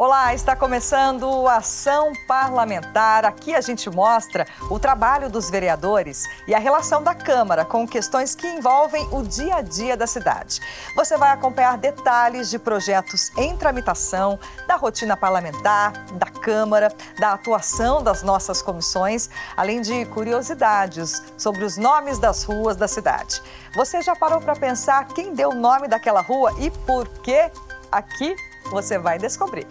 Olá, está começando o Ação Parlamentar. Aqui a gente mostra o trabalho dos vereadores e a relação da Câmara com questões que envolvem o dia a dia da cidade. Você vai acompanhar detalhes de projetos em tramitação, da rotina parlamentar, da Câmara, da atuação das nossas comissões, além de curiosidades sobre os nomes das ruas da cidade. Você já parou para pensar quem deu o nome daquela rua e por quê? Aqui você vai descobrir.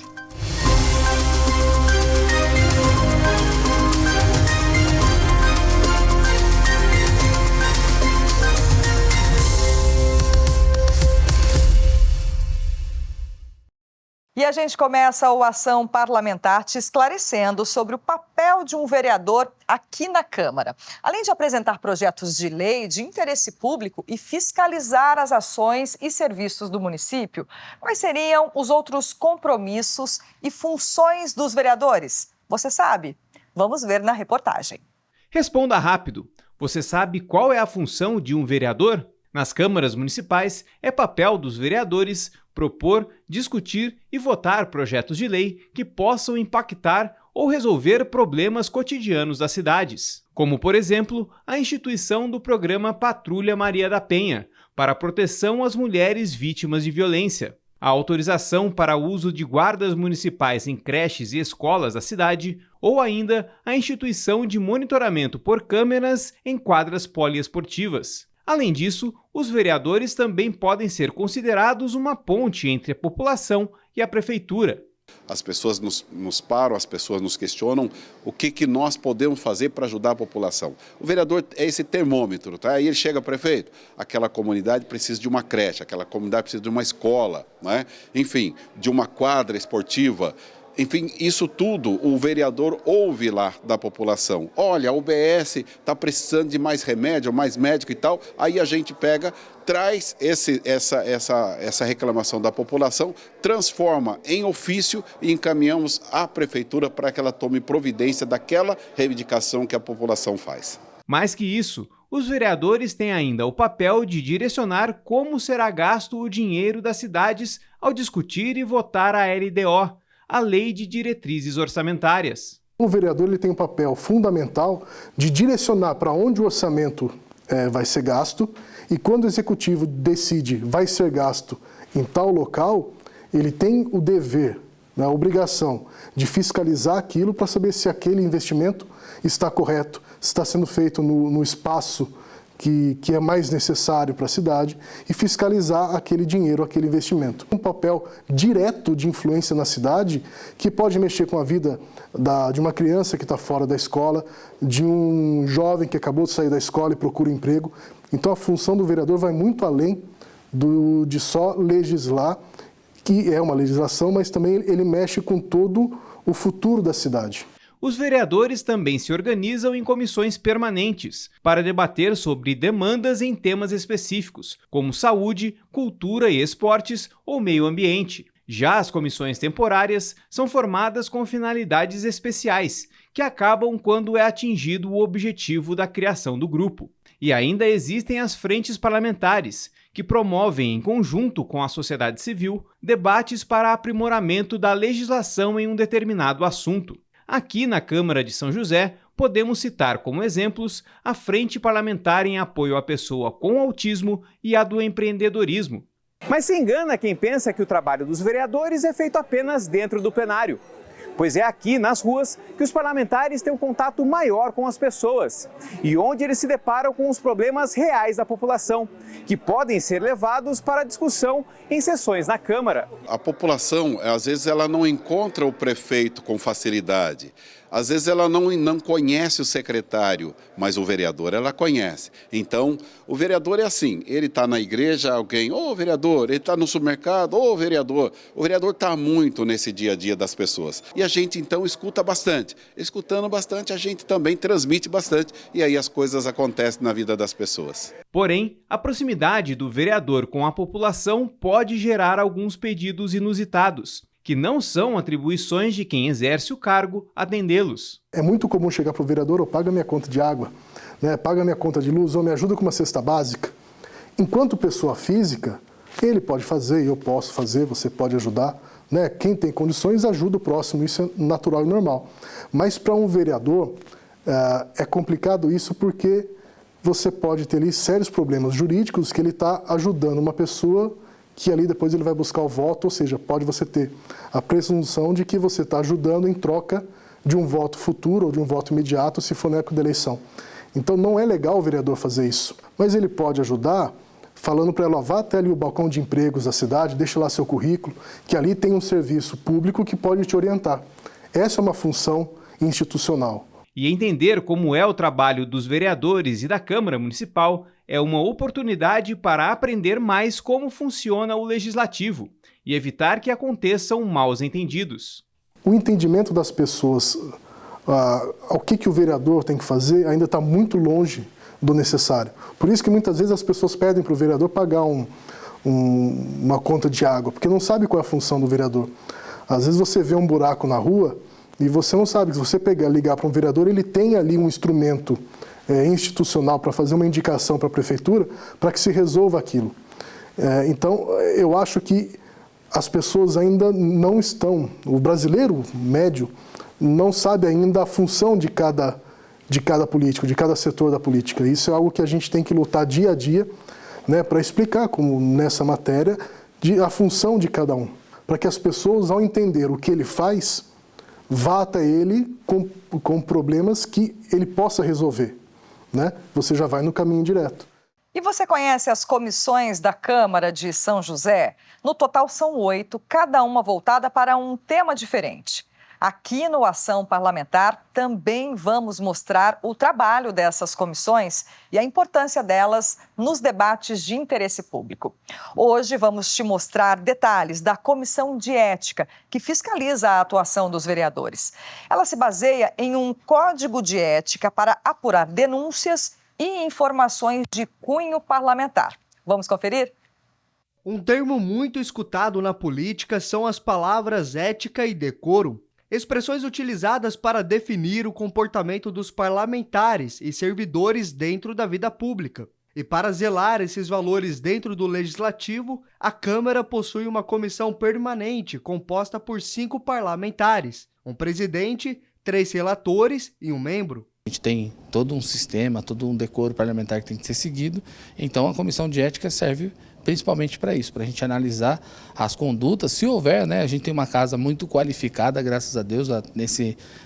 E a gente começa o Ação Parlamentar te esclarecendo sobre o papel de um vereador aqui na Câmara. Além de apresentar projetos de lei de interesse público e fiscalizar as ações e serviços do município, quais seriam os outros compromissos e funções dos vereadores? Você sabe? Vamos ver na reportagem. Responda rápido. Você sabe qual é a função de um vereador? Nas câmaras municipais, é papel dos vereadores propor, discutir e votar projetos de lei que possam impactar ou resolver problemas cotidianos das cidades, como, por exemplo, a instituição do programa Patrulha Maria da Penha, para a proteção às mulheres vítimas de violência, a autorização para o uso de guardas municipais em creches e escolas da cidade, ou ainda a instituição de monitoramento por câmeras em quadras poliesportivas. Além disso, os vereadores também podem ser considerados uma ponte entre a população e a prefeitura. As pessoas nos param, as pessoas nos questionam o que nós podemos fazer para ajudar a população. O vereador é esse termômetro, tá? Aí ele chega, prefeito, aquela comunidade precisa de uma creche, aquela comunidade precisa de uma escola, né? Enfim, de uma quadra esportiva. Enfim, isso tudo o vereador ouve lá da população. Olha, a UBS está precisando de mais remédio, mais médico e tal. Aí a gente pega, traz essa reclamação da população, transforma em ofício e encaminhamos à prefeitura para que ela tome providência daquela reivindicação que a população faz. Mais que isso, os vereadores têm ainda o papel de direcionar como será gasto o dinheiro das cidades ao discutir e votar a LDO, a Lei de Diretrizes Orçamentárias. O vereador ele tem um papel fundamental de direcionar para onde o orçamento vai ser gasto, e quando o executivo decide vai ser gasto em tal local, ele tem o dever, a obrigação de fiscalizar aquilo para saber se aquele investimento está correto, se está sendo feito no espaço que é mais necessário para a cidade, e fiscalizar aquele dinheiro, aquele investimento. Um papel direto de influência na cidade que pode mexer com a vida de uma criança que está fora da escola, de um jovem que acabou de sair da escola e procura emprego. Então a função do vereador vai muito além de só legislar, que é uma legislação, mas também ele mexe com todo o futuro da cidade. Os vereadores também se organizam em comissões permanentes para debater sobre demandas em temas específicos, como saúde, cultura e esportes ou meio ambiente. Já as comissões temporárias são formadas com finalidades especiais, que acabam quando é atingido o objetivo da criação do grupo. E ainda existem as frentes parlamentares, que promovem, em conjunto com a sociedade civil, debates para aprimoramento da legislação em um determinado assunto. Aqui na Câmara de São José, podemos citar como exemplos a Frente Parlamentar em Apoio à Pessoa com Autismo e a do Empreendedorismo. Mas se engana quem pensa que o trabalho dos vereadores é feito apenas dentro do plenário. Pois é aqui, nas ruas, que os parlamentares têm um contato maior com as pessoas e onde eles se deparam com os problemas reais da população, que podem ser levados para discussão em sessões na Câmara. A população, às vezes, ela não encontra o prefeito com facilidade. Às vezes ela não conhece o secretário, mas o vereador ela conhece. Então, o vereador é assim, ele está na igreja, alguém, ô vereador, ele está no supermercado, ô vereador. O vereador está muito nesse dia a dia das pessoas. E a gente, então, escuta bastante. Escutando bastante, a gente também transmite bastante, e aí as coisas acontecem na vida das pessoas. Porém, a proximidade do vereador com a população pode gerar alguns pedidos inusitados, que não são atribuições de quem exerce o cargo atendê-los. É muito comum chegar para o vereador, ou paga minha conta de água, paga minha conta de luz, ou me ajuda com uma cesta básica. Enquanto pessoa física, ele pode fazer, eu posso fazer, você pode ajudar, né? Quem tem condições ajuda o próximo, isso é natural e normal. Mas para um vereador é complicado isso porque você pode ter ali sérios problemas jurídicos que ele está ajudando uma pessoa que ali depois ele vai buscar o voto, ou seja, pode você ter a presunção de que você está ajudando em troca de um voto futuro ou de um voto imediato, se for na época da eleição. Então não é legal o vereador fazer isso, mas ele pode ajudar falando para ela, vá até ali o balcão de empregos da cidade, deixe lá seu currículo, que ali tem um serviço público que pode te orientar. Essa é uma função institucional. E entender como é o trabalho dos vereadores e da Câmara Municipal é uma oportunidade para aprender mais como funciona o Legislativo e evitar que aconteçam maus entendidos. O entendimento das pessoas, o que o vereador tem que fazer, ainda está muito longe do necessário. Por isso que muitas vezes as pessoas pedem para o vereador pagar uma conta de água, porque não sabe qual é a função do vereador. Às vezes você vê um buraco na rua e você não sabe, se você ligar para um vereador, ele tem ali um instrumento institucional para fazer uma indicação para a prefeitura para que se resolva aquilo. Então, eu acho que as pessoas ainda não estão, o brasileiro médio não sabe ainda a função de cada político, de cada setor da política. Isso é algo que a gente tem que lutar dia a dia, né, para explicar, como nessa matéria, a função de cada um. Para que as pessoas, ao entender o que ele faz, vá até ele com problemas que ele possa resolver, né? Você já vai no caminho direto. E você conhece as comissões da Câmara de São José? No total são 8, cada uma voltada para um tema diferente. Aqui no Ação Parlamentar também vamos mostrar o trabalho dessas comissões e a importância delas nos debates de interesse público. Hoje vamos te mostrar detalhes da Comissão de Ética, que fiscaliza a atuação dos vereadores. Ela se baseia em um código de ética para apurar denúncias e informações de cunho parlamentar. Vamos conferir? Um termo muito escutado na política são as palavras ética e decoro. Expressões utilizadas para definir o comportamento dos parlamentares e servidores dentro da vida pública. E para zelar esses valores dentro do Legislativo, a Câmara possui uma comissão permanente composta por 5 parlamentares, um presidente, 3 relatores e um membro. A gente tem todo um sistema, todo um decoro parlamentar que tem que ser seguido, então a Comissão de Ética serve principalmente para isso, para a gente analisar as condutas, se houver, né? A gente tem uma casa muito qualificada, graças a Deus,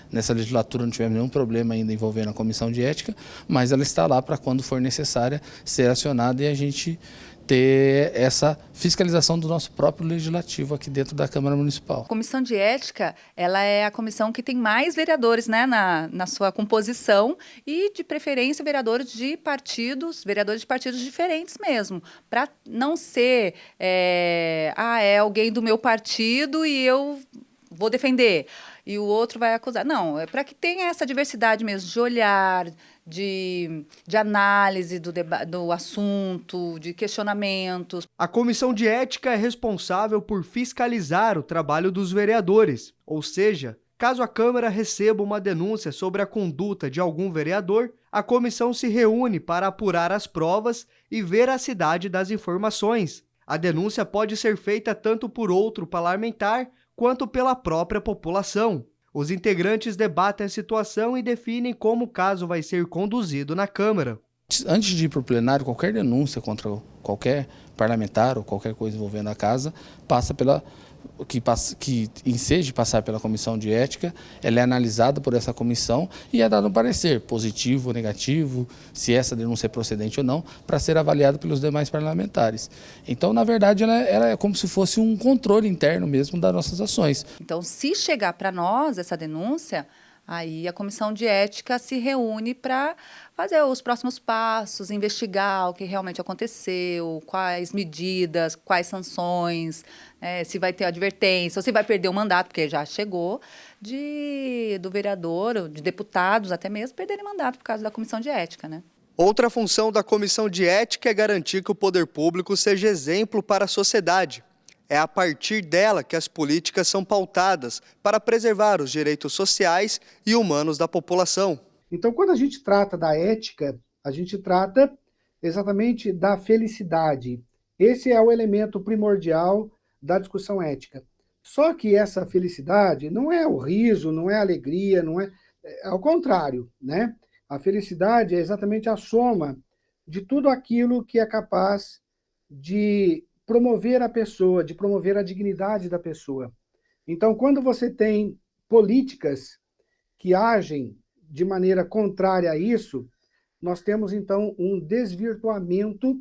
nessa legislatura não tivemos nenhum problema ainda envolvendo a Comissão de Ética, mas ela está lá para quando for necessária ser acionada e a gente ter essa fiscalização do nosso próprio legislativo aqui dentro da Câmara Municipal. A Comissão de Ética, ela é a comissão que tem mais vereadores, né, na sua composição e, de preferência, vereadores de partidos diferentes mesmo, para não ser, é alguém do meu partido e eu vou defender, e o outro vai acusar. Não, é para que tenha essa diversidade mesmo de olhar, de análise do assunto, de questionamentos. A Comissão de Ética é responsável por fiscalizar o trabalho dos vereadores, ou seja, caso a Câmara receba uma denúncia sobre a conduta de algum vereador, a comissão se reúne para apurar as provas e veracidade das informações. A denúncia pode ser feita tanto por outro parlamentar quanto pela própria população. Os integrantes debatem a situação e definem como o caso vai ser conduzido na Câmara. Antes de ir para o plenário, qualquer denúncia contra qualquer parlamentar ou qualquer coisa envolvendo a casa, que enseje passar pela Comissão de Ética, ela é analisada por essa comissão e é dado um parecer, positivo ou negativo, se essa denúncia é procedente ou não, para ser avaliada pelos demais parlamentares. Então, na verdade, ela é como se fosse um controle interno mesmo das nossas ações. Então, se chegar para nós essa denúncia, aí a Comissão de Ética se reúne para fazer os próximos passos, investigar o que realmente aconteceu, quais medidas, quais sanções, se vai ter advertência, ou se vai perder o mandato, porque já chegou do vereador, de deputados até mesmo, perderem mandato por causa da Comissão de Ética, né? Outra função da Comissão de Ética é garantir que o poder público seja exemplo para a sociedade. É a partir dela que as políticas são pautadas para preservar os direitos sociais e humanos da população. Então, quando a gente trata da ética, a gente trata exatamente da felicidade. Esse é o elemento primordial da discussão ética. Só que essa felicidade não é o riso, não é a alegria, não é ao contrário, né? A felicidade é exatamente a soma de tudo aquilo que é capaz de promover a pessoa, de promover a dignidade da pessoa. Então, quando você tem políticas que agem de maneira contrária a isso, nós temos, então, um desvirtuamento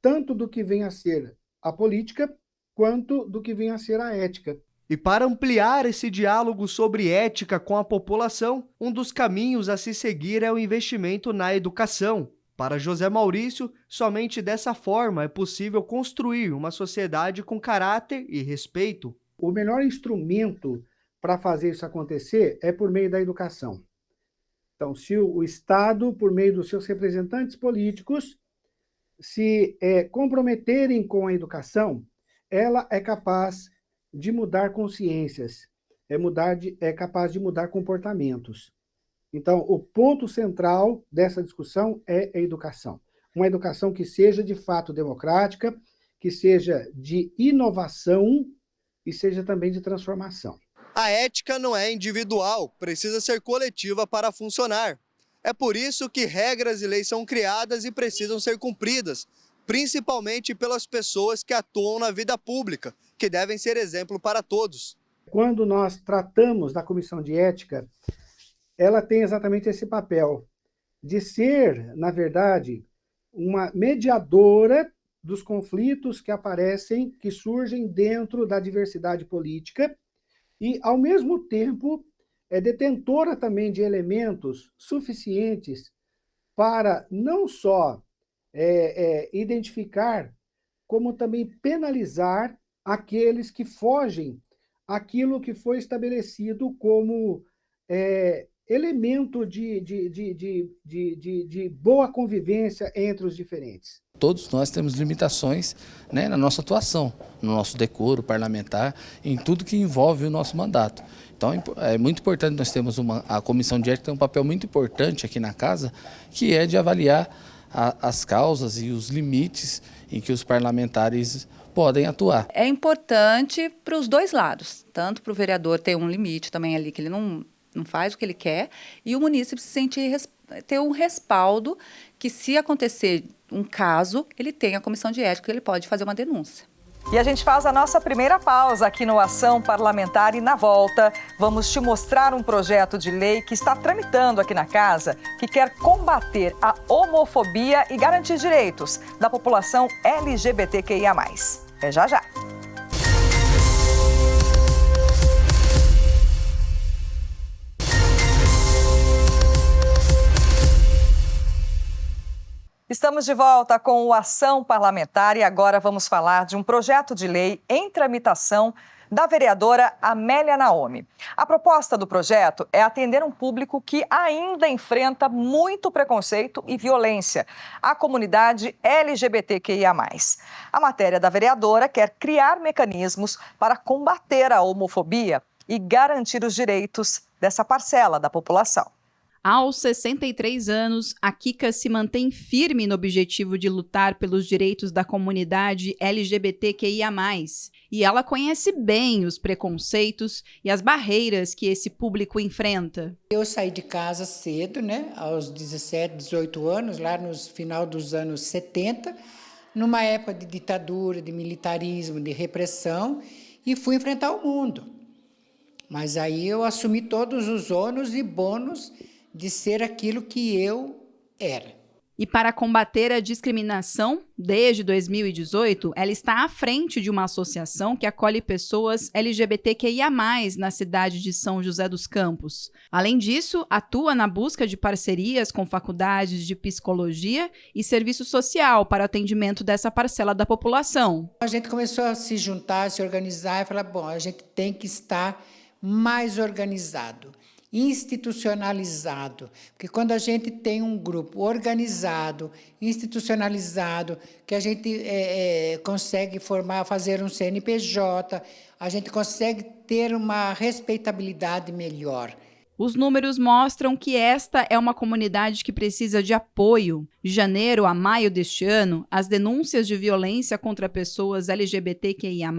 tanto do que vem a ser a política, quanto do que vem a ser a ética. E para ampliar esse diálogo sobre ética com a população, um dos caminhos a se seguir é o investimento na educação. Para José Maurício, somente dessa forma é possível construir uma sociedade com caráter e respeito. O melhor instrumento para fazer isso acontecer é por meio da educação. Então, se o Estado, por meio dos seus representantes políticos, se comprometerem com a educação, ela é capaz de mudar consciências, é capaz de mudar comportamentos. Então, o ponto central dessa discussão é a educação. Uma educação que seja de fato democrática, que seja de inovação e seja também de transformação. A ética não é individual, precisa ser coletiva para funcionar. É por isso que regras e leis são criadas e precisam ser cumpridas, principalmente pelas pessoas que atuam na vida pública, que devem ser exemplo para todos. Quando nós tratamos da comissão de ética, ela tem exatamente esse papel de ser, na verdade, uma mediadora dos conflitos que aparecem, que surgem dentro da diversidade política e, ao mesmo tempo, é detentora também de elementos suficientes para não só identificar, como também penalizar aqueles que fogem àquilo que foi estabelecido como elemento de boa convivência entre os diferentes. Todos nós temos limitações, né, na nossa atuação, no nosso decoro parlamentar, em tudo que envolve o nosso mandato. Então é muito importante, nós temos a comissão de ética tem um papel muito importante aqui na casa, que é de avaliar as causas e os limites em que os parlamentares podem atuar. É importante para os dois lados, tanto para o vereador ter um limite também ali, que ele não faz o que ele quer, e o munícipe se sentir ter um respaldo que, se acontecer um caso, ele tem a comissão de ética, ele pode fazer uma denúncia. E a gente faz a nossa primeira pausa aqui no Ação Parlamentar e, na volta, vamos te mostrar um projeto de lei que está tramitando aqui na casa, que quer combater a homofobia e garantir direitos da população LGBTQIA+. É já já. Estamos de volta com o Ação Parlamentar e agora vamos falar de um projeto de lei em tramitação da vereadora Amélia Naomi. A proposta do projeto é atender um público que ainda enfrenta muito preconceito e violência, a comunidade LGBTQIA+. A matéria da vereadora quer criar mecanismos para combater a homofobia e garantir os direitos dessa parcela da população. Aos 63 anos, a Kika se mantém firme no objetivo de lutar pelos direitos da comunidade LGBTQIA+. E ela conhece bem os preconceitos e as barreiras que esse público enfrenta. Eu saí de casa cedo, né, aos 17, 18 anos, lá no final dos anos 70, numa época de ditadura, de militarismo, de repressão, e fui enfrentar o mundo. Mas aí eu assumi todos os ônus e bônus de ser aquilo que eu era. E para combater a discriminação, desde 2018, ela está à frente de uma associação que acolhe pessoas LGBTQIA+, na cidade de São José dos Campos. Além disso, atua na busca de parcerias com faculdades de psicologia e serviço social para o atendimento dessa parcela da população. A gente começou a se juntar, a se organizar e falar, bom, a gente tem que estar mais organizado, institucionalizado, porque quando a gente tem um grupo organizado, institucionalizado, que a gente consegue fazer um CNPJ, a gente consegue ter uma respeitabilidade melhor. Os números mostram que esta é uma comunidade que precisa de apoio. De janeiro a maio deste ano, as denúncias de violência contra pessoas LGBTQIA+,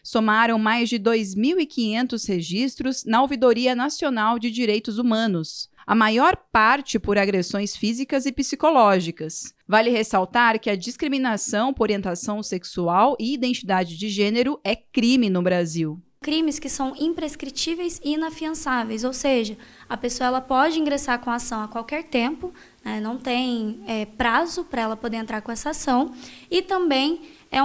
somaram mais de 2.500 registros na Ouvidoria Nacional de Direitos Humanos. A maior parte por agressões físicas e psicológicas. Vale ressaltar que a discriminação por orientação sexual e identidade de gênero é crime no Brasil. Crimes que são imprescritíveis e inafiançáveis, ou seja, a pessoa ela pode ingressar com a ação a qualquer tempo, né, não tem prazo para ela poder entrar com essa ação, e também é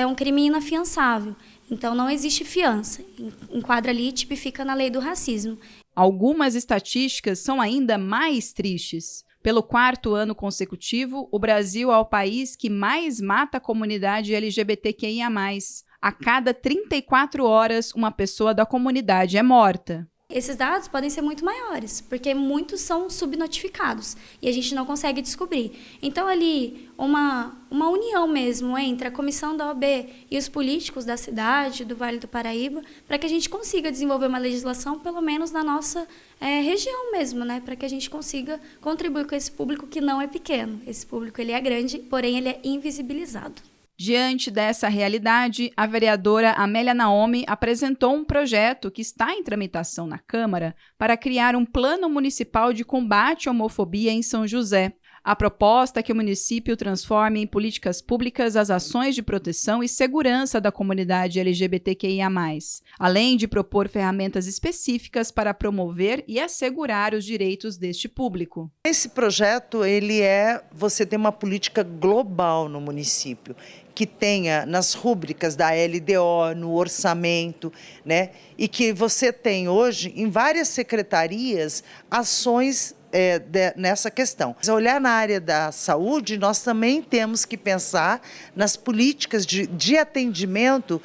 um crime inafiançável, então não existe fiança, enquadra ali e tipifica na lei do racismo. Algumas estatísticas são ainda mais tristes. Pelo 4º ano consecutivo, o Brasil é o país que mais mata a comunidade LGBTQIA+. A cada 34 horas, uma pessoa da comunidade é morta. Esses dados podem ser muito maiores, porque muitos são subnotificados e a gente não consegue descobrir. Então, ali, uma união mesmo entre a comissão da OAB e os políticos da cidade, do Vale do Paraíba, para que a gente consiga desenvolver uma legislação, pelo menos na nossa região mesmo, né? Para que a gente consiga contribuir com esse público que não é pequeno. Esse público ele é grande, porém ele é invisibilizado. Diante dessa realidade, a vereadora Amélia Naomi apresentou um projeto que está em tramitação na Câmara para criar um plano municipal de combate à homofobia em São José. A proposta é que o município transforme em políticas públicas as ações de proteção e segurança da comunidade LGBTQIA+, além de propor ferramentas específicas para promover e assegurar os direitos deste público. Esse projeto, você tem uma política global no município, que tenha nas rúbricas da LDO, no orçamento, né? E que você tem hoje, em várias secretarias, ações nessa questão. Se olhar na área da saúde, nós também temos que pensar nas políticas de atendimento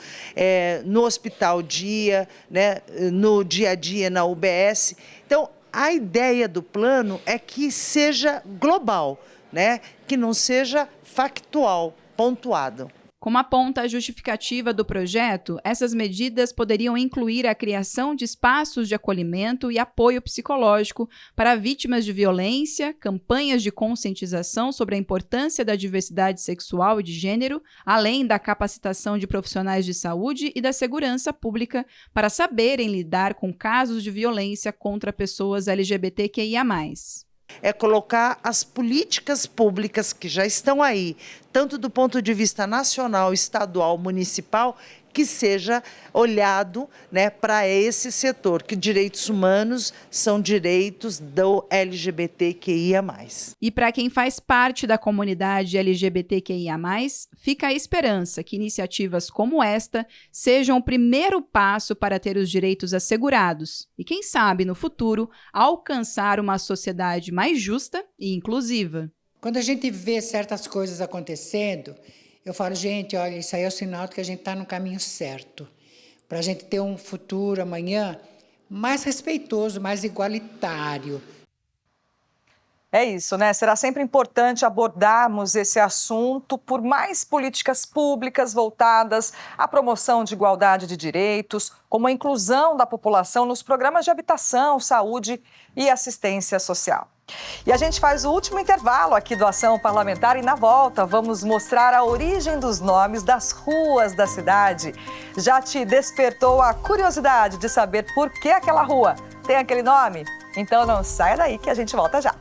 no hospital dia, né, no dia a dia na UBS. Então, a ideia do plano é que seja global, né, que não seja factual, pontuado. Como aponta a justificativa do projeto, essas medidas poderiam incluir a criação de espaços de acolhimento e apoio psicológico para vítimas de violência, campanhas de conscientização sobre a importância da diversidade sexual e de gênero, além da capacitação de profissionais de saúde e da segurança pública para saberem lidar com casos de violência contra pessoas LGBTQIA+. É colocar as políticas públicas que já estão aí, tanto do ponto de vista nacional, estadual, municipal, que seja olhado, né, para esse setor, que direitos humanos são direitos do LGBTQIA+. E para quem faz parte da comunidade LGBTQIA+, fica a esperança que iniciativas como esta sejam o primeiro passo para ter os direitos assegurados e, quem sabe, no futuro, alcançar uma sociedade mais justa e inclusiva. Quando a gente vê certas coisas acontecendo, eu falo, gente, olha, isso aí é o sinal de que a gente está no caminho certo. Para a gente ter um futuro amanhã mais respeitoso, mais igualitário. É isso, né? Será sempre importante abordarmos esse assunto por mais políticas públicas voltadas à promoção de igualdade de direitos, como a inclusão da população nos programas de habitação, saúde e assistência social. E a gente faz o último intervalo aqui do Ação Parlamentar e na volta vamos mostrar a origem dos nomes das ruas da cidade. Já te despertou a curiosidade de saber por que aquela rua tem aquele nome? Então não saia daí que a gente volta já.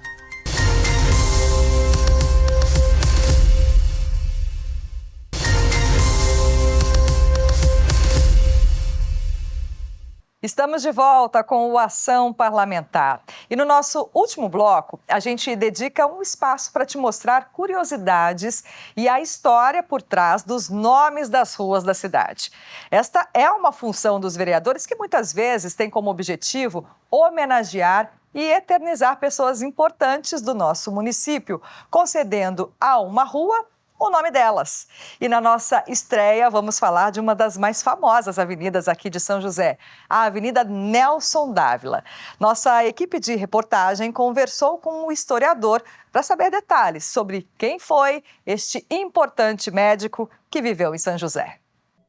Estamos de volta com o Ação Parlamentar. E no nosso último bloco, a gente dedica um espaço para te mostrar curiosidades e a história por trás dos nomes das ruas da cidade. Esta é uma função dos vereadores que muitas vezes tem como objetivo homenagear e eternizar pessoas importantes do nosso município, concedendo a uma rua o nome delas. E na nossa estreia vamos falar de uma das mais famosas avenidas aqui de São José, a Avenida Nelson Dávila. Nossa equipe de reportagem conversou com um historiador para saber detalhes sobre quem foi este importante médico que viveu em São José.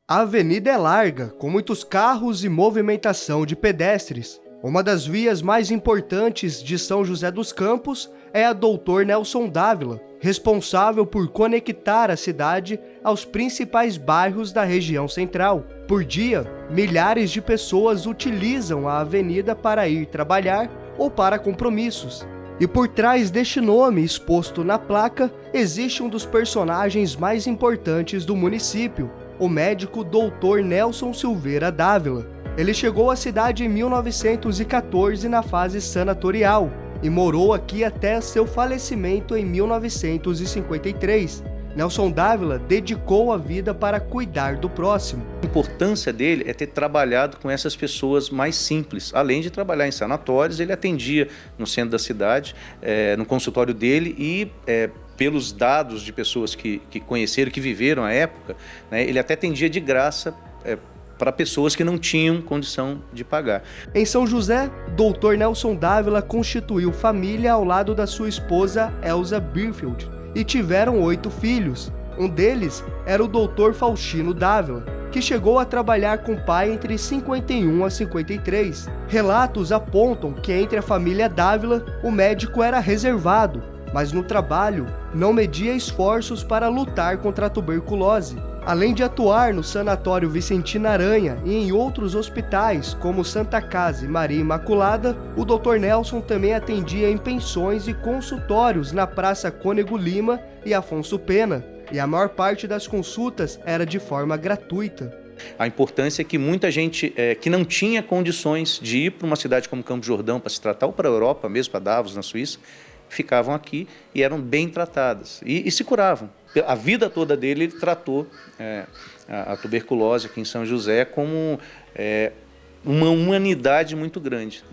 A avenida é larga, com muitos carros e movimentação de pedestres. Uma das vias mais importantes de São José dos Campos é a Dr. Nelson Dávila, responsável por conectar a cidade aos principais bairros da região central. Por dia, milhares de pessoas utilizam a avenida para ir trabalhar ou para compromissos. E por trás deste nome exposto na placa, existe um dos personagens mais importantes do município, o médico Dr. Nelson Silveira Dávila. Ele chegou à cidade em 1914 na fase sanatorial e morou aqui até seu falecimento em 1953. Nelson Dávila dedicou a vida para cuidar do próximo. A importância dele é ter trabalhado com essas pessoas mais simples. Além de trabalhar em sanatórios, ele atendia no centro da cidade, no consultório dele e pelos dados de pessoas que conheceram, que viveram a época, né, ele até atendia de graça para pessoas que não tinham condição de pagar. Em São José, Dr. Nelson Dávila constituiu família ao lado da sua esposa Elza Birfield e tiveram 8 filhos. Um deles era o Dr. Faustino Dávila, que chegou a trabalhar com o pai entre 51 a 53. Relatos apontam que entre a família Dávila, o médico era reservado, mas no trabalho não media esforços para lutar contra a tuberculose. Além de atuar no Sanatório Vicentina Aranha e em outros hospitais, como Santa Casa e Maria Imaculada, o Dr. Nelson também atendia em pensões e consultórios na Praça Cônego Lima e Afonso Pena, e a maior parte das consultas era de forma gratuita. A importância é que muita gente que não tinha condições de ir para uma cidade como Campos do Jordão para se tratar, ou para a Europa, mesmo para Davos, na Suíça, ficavam aqui e eram bem tratadas e se curavam. A vida toda dele, ele tratou a tuberculose aqui em São José como uma humanidade muito grande.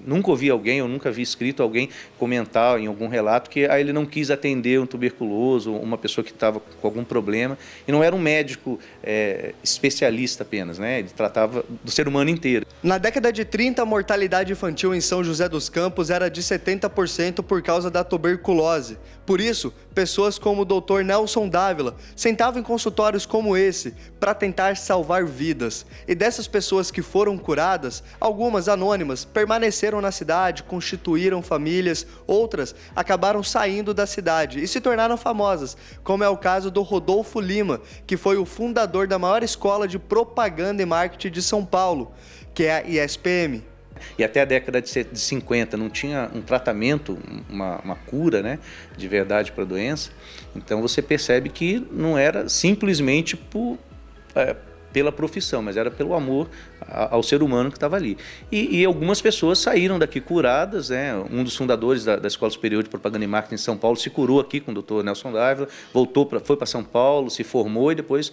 Nunca ouvi alguém, ou nunca vi escrito alguém comentar em algum relato que ele não quis atender um tuberculoso, uma pessoa que estava com algum problema. E não era um médico especialista apenas, né? Ele tratava do ser humano inteiro. Na década de 30, a mortalidade infantil em São José dos Campos era de 70% por causa da tuberculose. Por isso, pessoas como o Dr. Nelson Dávila sentavam em consultórios como esse para tentar salvar vidas. E dessas pessoas que foram curadas, algumas anônimas permaneceram na cidade, constituíram famílias, outras acabaram saindo da cidade e se tornaram famosas, como é o caso do Rodolfo Lima, que foi o fundador da maior escola de propaganda e marketing de São Paulo, que é a ISPM. E até a década de 50 não tinha um tratamento, uma cura, né, de verdade para a doença. Então você percebe que não era simplesmente pela profissão, mas era pelo amor ao ser humano que estava ali. E algumas pessoas saíram daqui curadas, né? Um dos fundadores da Escola Superior de Propaganda e Marketing em São Paulo se curou aqui com o Dr. Nelson Dávila, foi para São Paulo, se formou e depois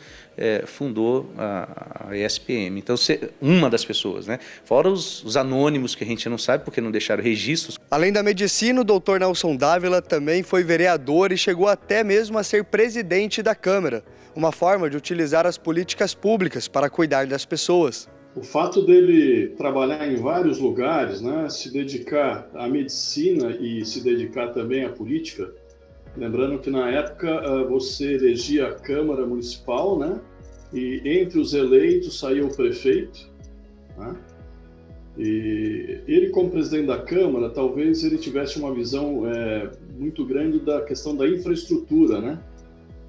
fundou a ESPM. Então, uma das pessoas, né? Fora os anônimos que a gente não sabe porque não deixaram registros. Além da medicina, o Dr. Nelson Dávila também foi vereador e chegou até mesmo a ser presidente da Câmara, uma forma de utilizar as políticas públicas para cuidar das pessoas. O fato dele trabalhar em vários lugares, né, se dedicar à medicina e se dedicar também à política, lembrando que na época você elegia a Câmara Municipal, né, e entre os eleitos saía o prefeito, né, e ele como presidente da Câmara, talvez ele tivesse uma visão muito grande da questão da infraestrutura, né,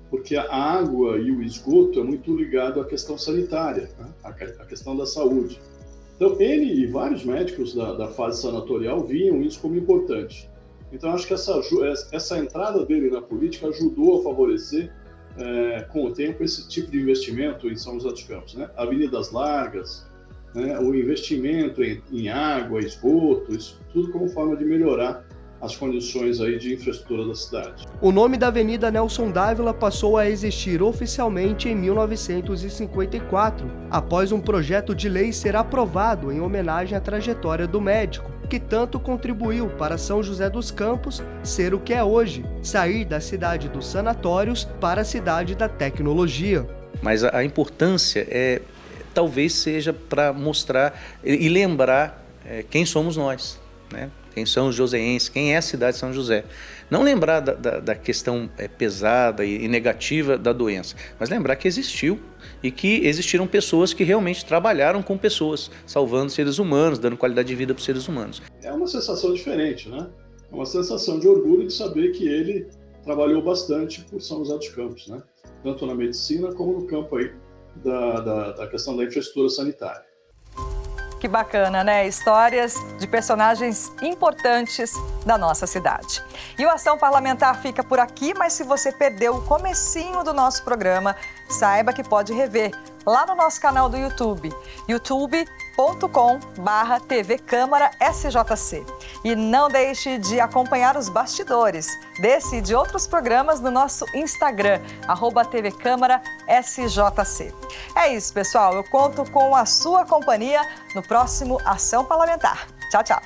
porque a água e o esgoto é muito ligado à questão sanitária, né? À questão da saúde. Então, ele e vários médicos da fase sanatorial viam isso como importante. Então, acho que essa entrada dele na política ajudou a favorecer, com o tempo, esse tipo de investimento em São José dos Campos, né? Avenidas largas, né? O investimento em água, esgoto, isso tudo como forma de melhorar as condições aí de infraestrutura da cidade. O nome da Avenida Nelson Dávila passou a existir oficialmente em 1954, após um projeto de lei ser aprovado em homenagem à trajetória do médico, que tanto contribuiu para São José dos Campos ser o que é hoje, sair da cidade dos sanatórios para a cidade da tecnologia. Mas a importância talvez seja para mostrar e lembrar quem somos nós, né? quem são os joseenses, quem é a cidade de São José. Não lembrar da questão pesada e negativa da doença, mas lembrar que existiu e que existiram pessoas que realmente trabalharam com pessoas, salvando seres humanos, dando qualidade de vida para os seres humanos. É uma sensação diferente, né? É uma sensação de orgulho de saber que ele trabalhou bastante por São José dos Campos, né? Tanto na medicina como no campo aí da questão da infraestrutura sanitária. Que bacana, né? Histórias de personagens importantes da nossa cidade. E o Ação Parlamentar fica por aqui, mas se você perdeu o comecinho do nosso programa, saiba que pode rever lá no nosso canal do YouTube, youtube.com/TV Câmara SJC. E não deixe de acompanhar os bastidores desse e de outros programas no nosso Instagram, @TV Câmara SJC. É isso, pessoal. Eu conto com a sua companhia no próximo Ação Parlamentar. Tchau, tchau.